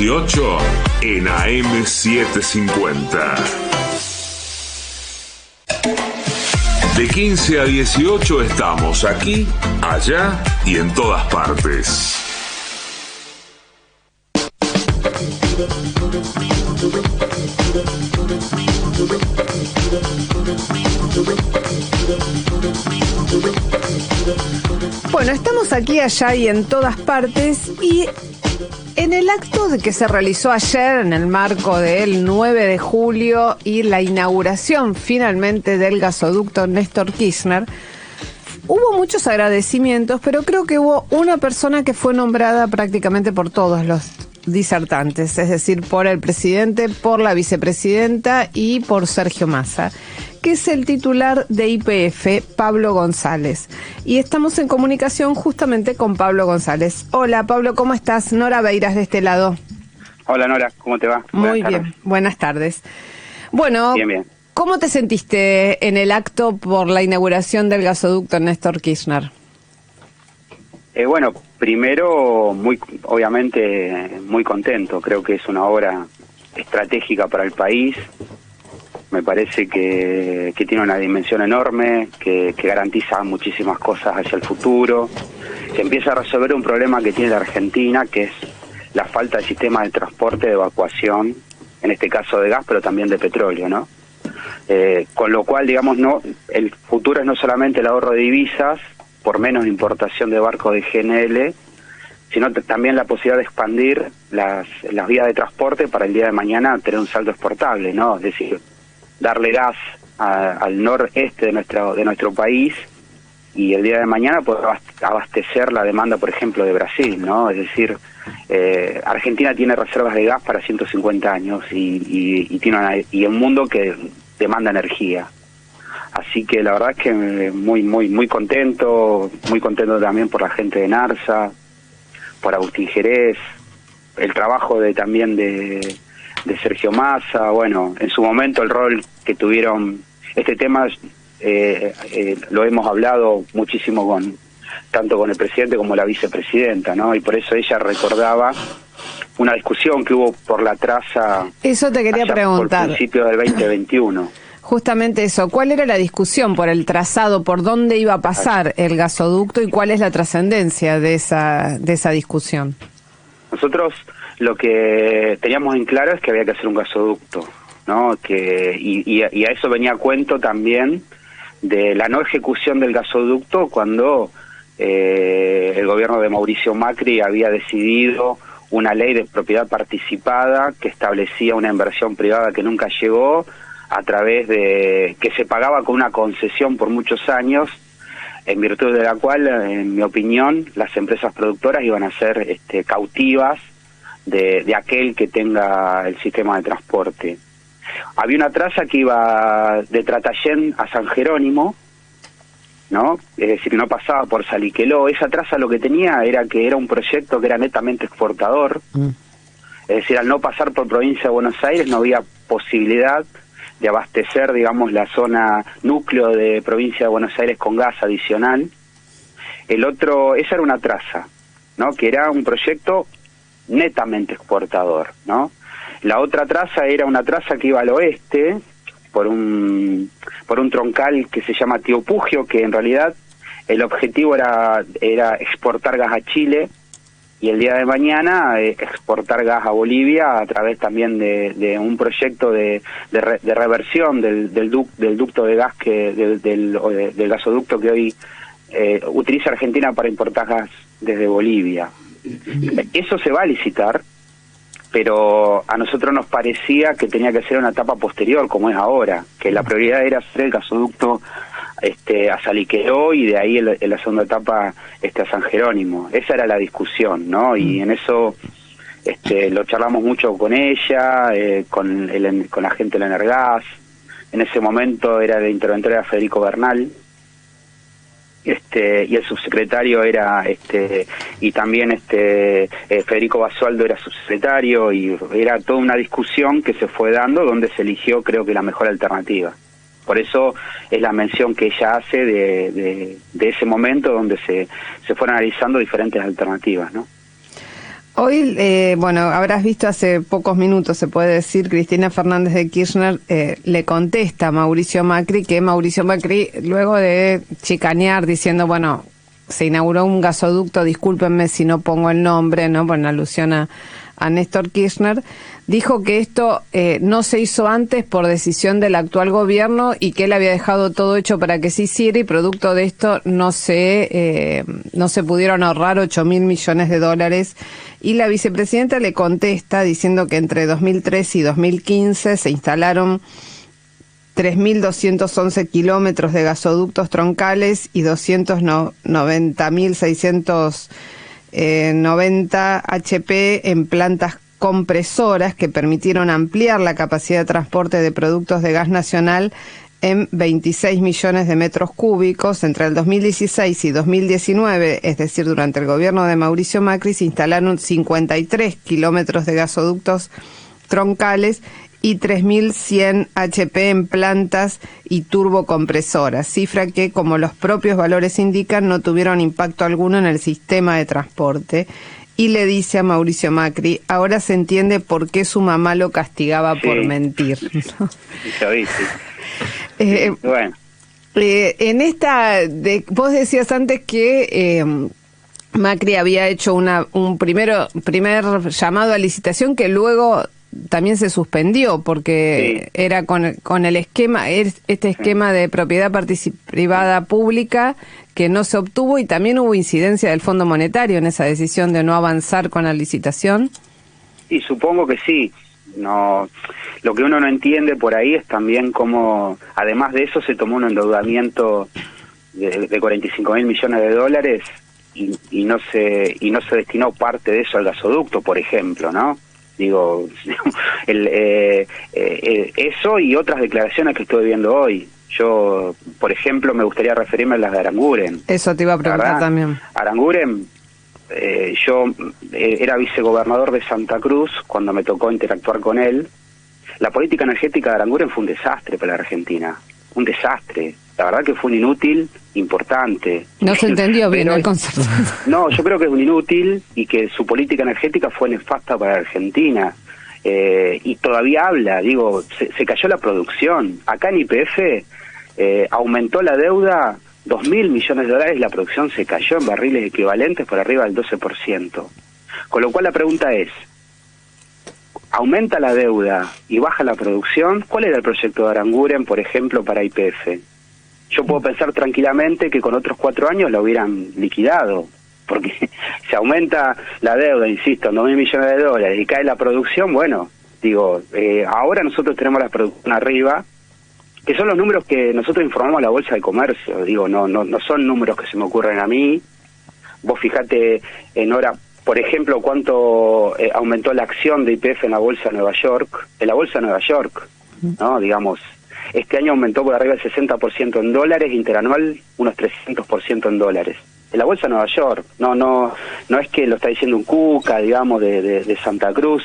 18 en AM750. De 15 a 18 estamos aquí, allá y en todas partes. Bueno, estamos aquí, allá y en todas partes, y en el acto de que se realizó ayer en el marco del 9 de julio y la inauguración finalmente del gasoducto Néstor Kirchner, hubo muchos agradecimientos, pero creo que hubo una persona que fue nombrada prácticamente por todos los disertantes, es decir, por el presidente, por la vicepresidenta y por Sergio Massa, que es el titular de YPF, Pablo González. Y estamos en comunicación justamente con Pablo González. Hola, Pablo, ¿cómo estás? Nora Beiras de este lado. Hola, Nora, ¿cómo te va? Muy bien, buenas tardes. Bueno, bien. ¿Cómo te sentiste en el acto por la inauguración del gasoducto Néstor Kirchner? Bueno, primero, obviamente, muy contento. Creo que es una obra estratégica para el país. Me parece que tiene una dimensión enorme, que garantiza muchísimas cosas hacia el futuro, que empieza a resolver un problema que tiene la Argentina, que es la falta de sistema de transporte, de evacuación, en este caso de gas, pero también de petróleo, ¿no? Con lo cual, digamos, el futuro es no solamente el ahorro de divisas, por menos importación de barcos de GNL, sino también la posibilidad de expandir las vías de transporte para el día de mañana tener un saldo exportable, ¿no? Es decir, darle gas al noreste de nuestro país y el día de mañana poder abastecer la demanda, por ejemplo, de Brasil, ¿no? Es decir, Argentina tiene reservas de gas para 150 años y tiene un mundo que demanda energía. Así que la verdad es que muy contento también por la gente de NARSA, por Agustín Jerez, el trabajo también de Sergio Massa. Bueno, en su momento el rol que tuvieron, este tema lo hemos hablado muchísimo tanto con el presidente como la vicepresidenta, ¿no? Y por eso ella recordaba una discusión que hubo por la traza. Eso te quería preguntar. Por principios del 2021. Justamente eso, ¿cuál era la discusión por el trazado, por dónde iba a pasar el gasoducto y cuál es la trascendencia de esa discusión? Nosotros lo que teníamos en claro es que había que hacer un gasoducto, ¿no? Y a eso venía a cuento también de la no ejecución del gasoducto cuando el gobierno de Mauricio Macri había decidido una ley de propiedad participada que establecía una inversión privada que nunca llegó, a través de que se pagaba con una concesión por muchos años, en virtud de la cual, en mi opinión, las empresas productoras iban a ser cautivas de aquel que tenga el sistema de transporte. Había una traza que iba de Tratayén a San Jerónimo, ¿no? Es decir, no pasaba por Saliqueló. Esa traza lo que tenía era que era un proyecto que era netamente exportador. Es decir, al no pasar por provincia de Buenos Aires no había posibilidad de abastecer, digamos, la zona núcleo de provincia de Buenos Aires con gas adicional. Esa era una traza, ¿no? Que era un proyecto netamente exportador, ¿no? La otra traza era una traza que iba al oeste por un troncal que se llama Tío Pugio, que en realidad el objetivo era exportar gas a Chile y el día de mañana exportar gas a Bolivia a través también de un proyecto de reversión del ducto de gas del gasoducto que hoy utiliza Argentina para importar gas desde Bolivia. Eso se va a licitar, pero a nosotros nos parecía que tenía que ser una etapa posterior, como es ahora, que la prioridad era hacer el gasoducto a Saliqueló y de ahí en la segunda etapa a San Jerónimo. Esa era la discusión, ¿no? Y en eso lo charlamos mucho con ella, con la gente del Energas. En ese momento era el interventor era Federico Bernal, y el subsecretario era y también Federico Basualdo era subsecretario, y era toda una discusión que se fue dando donde se eligió, creo que, la mejor alternativa. Por eso es la mención que ella hace de ese momento donde se fueron analizando diferentes alternativas, ¿no? Hoy, bueno, habrás visto hace pocos minutos, se puede decir, Cristina Fernández de Kirchner le contesta a Mauricio Macri que Mauricio Macri, luego de chicanear diciendo, bueno, se inauguró un gasoducto, discúlpenme si no pongo el nombre, ¿no? Por alusión a Néstor Kirchner, dijo que esto no se hizo antes por decisión del actual gobierno y que él había dejado todo hecho para que se hiciera, y producto de esto no se pudieron ahorrar 8.000 millones de dólares. Y la vicepresidenta le contesta diciendo que entre 2003 y 2015 se instalaron 3.211 kilómetros de gasoductos troncales y 290.690 HP en plantas compresoras que permitieron ampliar la capacidad de transporte de productos de gas nacional en 26 millones de metros cúbicos. Entre el 2016 y 2019, es decir, durante el gobierno de Mauricio Macri, se instalaron 53 kilómetros de gasoductos troncales y 3.100 HP en plantas y turbocompresoras, cifra que, como los propios valores indican, no tuvieron impacto alguno en el sistema de transporte. Y le dice a Mauricio Macri, ahora se entiende por qué su mamá lo castigaba por mentir. Bueno. En esta, vos decías antes que Macri había hecho un primer llamado a licitación que luego también se suspendió porque era con el esquema, este esquema de propiedad privada pública que no se obtuvo, y también hubo incidencia del Fondo Monetario en esa decisión de no avanzar con la licitación. Y supongo que sí. No, lo que uno no entiende por ahí es también cómo, además de eso, se tomó un endeudamiento de 45.000 millones de dólares y no se destinó parte de eso al gasoducto, por ejemplo, ¿no? Digo, eso y otras declaraciones que estuve viendo hoy. Yo, por ejemplo, me gustaría referirme a las de Aranguren. Eso te iba a preguntar también. Aranguren, yo era vicegobernador de Santa Cruz cuando me tocó interactuar con él. La política energética de Aranguren fue un desastre para la Argentina, un desastre. La verdad que fue un inútil importante. No se entendió bien el concepto. No, yo creo que es un inútil y que su política energética fue nefasta para la Argentina. Y todavía habla, digo, se cayó la producción. Acá en YPF aumentó la deuda 2.000 millones de dólares, la producción se cayó en barriles equivalentes por arriba del 12%. Con lo cual la pregunta es, ¿aumenta la deuda y baja la producción? ¿Cuál era el proyecto de Aranguren, por ejemplo, para YPF? Yo puedo pensar tranquilamente que con otros 4 años lo hubieran liquidado, porque si aumenta la deuda, insisto, en 2.000 millones de dólares y cae la producción, bueno, digo, ahora nosotros tenemos la producción arriba, que son los números que nosotros informamos a la Bolsa de Comercio, digo, no son números que se me ocurren a mí. Vos fijate en hora, por ejemplo, cuánto aumentó la acción de YPF en la Bolsa de Nueva York, ¿no? Digamos, este año aumentó por arriba del 60% en dólares, interanual unos 300% en dólares. En la Bolsa de Nueva York, no es que lo está diciendo un cuca, digamos, de Santa Cruz,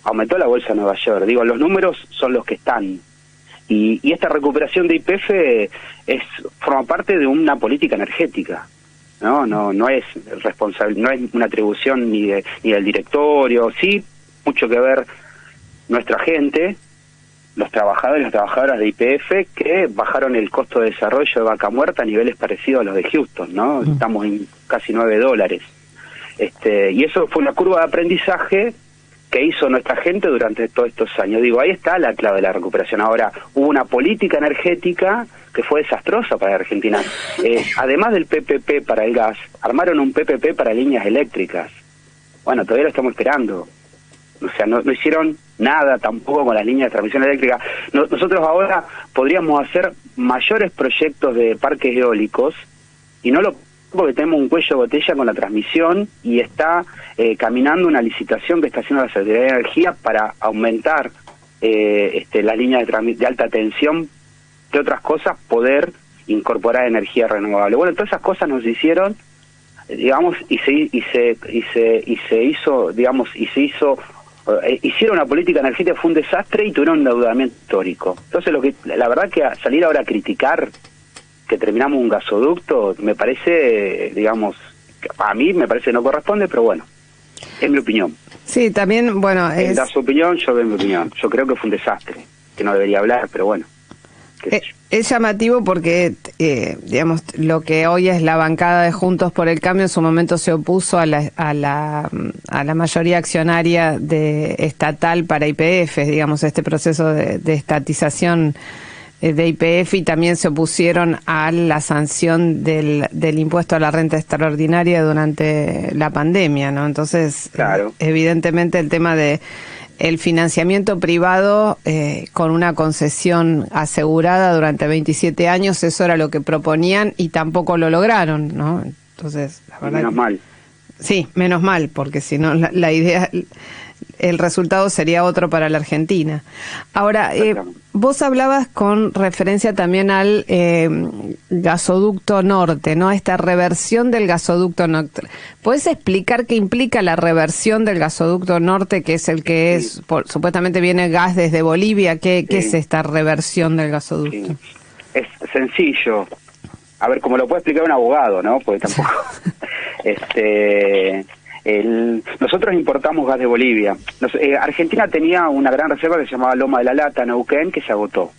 aumentó la Bolsa de Nueva York. Digo, los números son los que están. Y esta recuperación de YPF forma parte de una política energética, no es responsable, no es una atribución ni del directorio. Sí, mucho que ver nuestra gente, los trabajadores y las trabajadoras de YPF, que bajaron el costo de desarrollo de Vaca Muerta a niveles parecidos a los de Houston, ¿no? Estamos en casi $9. Y eso fue una curva de aprendizaje que hizo nuestra gente durante todos estos años. Digo, ahí está la clave de la recuperación. Ahora, hubo una política energética que fue desastrosa para la Argentina. Además del PPP para el gas, armaron un PPP para líneas eléctricas. Bueno, todavía lo estamos esperando. O sea, no hicieron nada tampoco con las líneas de transmisión eléctrica. Nosotros ahora podríamos hacer mayores proyectos de parques eólicos y no lo porque tenemos un cuello de botella con la transmisión y está caminando una licitación que está haciendo la Secretaría de Energía para aumentar las líneas de alta tensión, de otras cosas, poder incorporar energía renovable. Bueno, todas esas cosas nos hicieron, digamos, hicieron una política energética, fue un desastre y tuvieron un endeudamiento histórico. Entonces, la verdad que salir ahora a criticar que terminamos un gasoducto, me parece, digamos, a mí me parece que no corresponde, pero bueno. Es mi opinión. Sí, también, bueno... Él da su opinión, yo doy mi opinión. Yo creo que fue un desastre, que no debería hablar, pero bueno. Es llamativo porque, digamos, lo que hoy es la bancada de Juntos por el Cambio en su momento se opuso a la mayoría accionaria estatal para YPF, digamos, este proceso de estatización de YPF, y también se opusieron a la sanción del impuesto a la renta extraordinaria durante la pandemia, ¿no? Entonces, claro. Evidentemente el tema de el financiamiento privado con una concesión asegurada durante 27 años, eso era lo que proponían y tampoco lo lograron, ¿no? Entonces, la verdad menos mal. Sí, menos mal, porque si no la idea, el resultado sería otro para la Argentina. Ahora, vos hablabas con referencia también al gasoducto norte, ¿no? Esta reversión del gasoducto norte. ¿Podés explicar qué implica la reversión del gasoducto norte, que es el que sí. supuestamente viene gas desde Bolivia? ¿Qué es esta reversión del gasoducto? Sí. Es sencillo. A ver, como lo puede explicar un abogado, ¿no? Porque tampoco... nosotros importamos gas de Bolivia. Argentina tenía una gran reserva que se llamaba Loma de la Lata, Neuquén, que se agotó.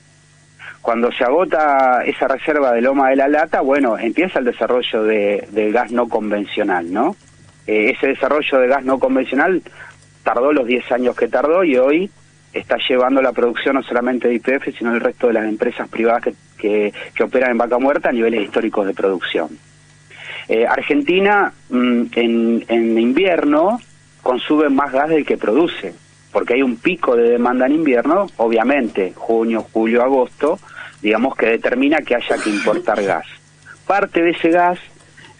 Cuando se agota esa reserva de Loma de la Lata, bueno, empieza el desarrollo del gas no convencional, ¿no? Ese desarrollo de gas no convencional tardó los 10 años que tardó y hoy está llevando la producción no solamente de YPF, sino del resto de las empresas privadas que operan en Vaca Muerta a niveles históricos de producción. Argentina en invierno consume más gas del que produce, porque hay un pico de demanda en invierno, obviamente, junio, julio, agosto, digamos que determina que haya que importar gas. Parte de ese gas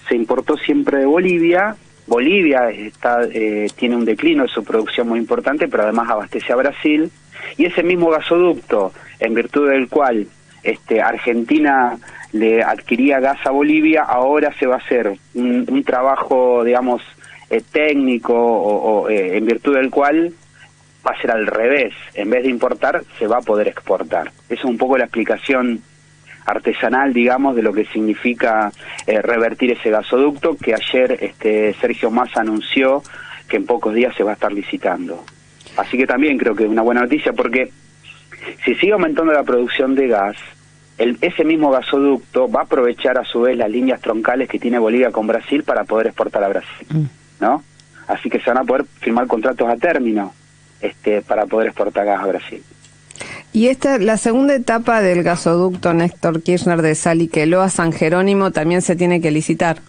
se importó siempre de Bolivia. Bolivia tiene un declino de su producción muy importante, pero además abastece a Brasil, y ese mismo gasoducto, en virtud del cual Argentina le adquiría gas a Bolivia, ahora se va a hacer un trabajo, digamos, técnico, en virtud del cual va a ser al revés. En vez de importar, se va a poder exportar. Esa es un poco la explicación artesanal, digamos, de lo que significa revertir ese gasoducto, que ayer Sergio Massa anunció que en pocos días se va a estar licitando. Así que también creo que es una buena noticia, porque si sigue aumentando la producción de gas, ese mismo gasoducto va a aprovechar a su vez las líneas troncales que tiene Bolivia con Brasil para poder exportar a Brasil, ¿no? Así que se van a poder firmar contratos a término para poder exportar gas a Brasil. Y la segunda etapa del gasoducto Néstor Kirchner de Salliqueló a San Jerónimo también se tiene que licitar.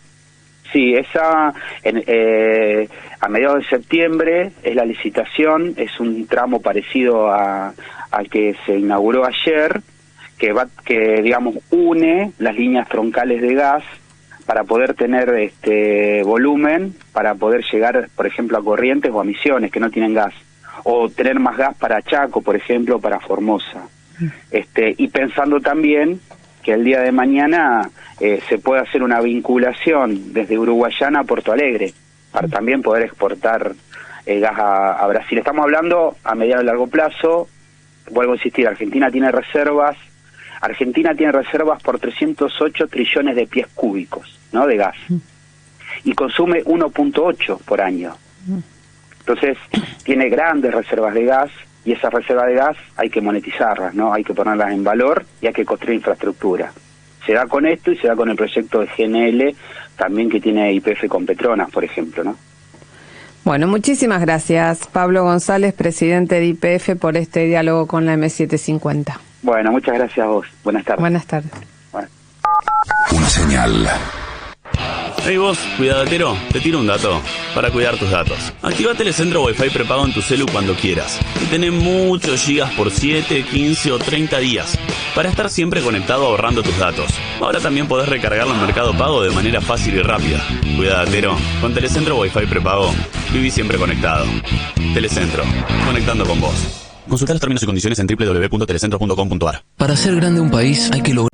Sí, esa a mediados de septiembre es la licitación, es un tramo parecido al que se inauguró ayer, que digamos une las líneas troncales de gas para poder tener volumen, para poder llegar, por ejemplo, a Corrientes o a Misiones, que no tienen gas, o tener más gas para Chaco, por ejemplo, para Formosa. Y pensando también que el día de mañana se puede hacer una vinculación desde Uruguayana a Porto Alegre, para también poder exportar gas a Brasil. Estamos hablando a mediano y largo plazo. Vuelvo a insistir, Argentina tiene reservas por 308 trillones de pies cúbicos, ¿no?, de gas, y consume 1.8 por año. Entonces, tiene grandes reservas de gas, y esas reservas de gas hay que monetizarlas, ¿no? Hay que ponerlas en valor y hay que construir infraestructura. Se da con esto y se da con el proyecto de GNL, también que tiene YPF con Petronas, por ejemplo, ¿no? Bueno, muchísimas gracias, Pablo González, presidente de YPF, por este diálogo con la M750. Bueno, muchas gracias a vos. Buenas tardes. Buenas tardes. Bueno. Una señal. Hey vos, cuidadatero, te tiro un dato para cuidar tus datos. Activa Telecentro Wi-Fi prepago en tu celu cuando quieras y tenés muchos gigas por 7, 15 o 30 días para estar siempre conectado ahorrando tus datos. Ahora también podés recargarlo en Mercado Pago de manera fácil y rápida. Cuidadatero, con Telecentro Wi-Fi prepago, viví siempre conectado. Telecentro, conectando con vos. Consulta los términos y condiciones en www.telecentro.com.ar. Para hacer grande un país hay que lograr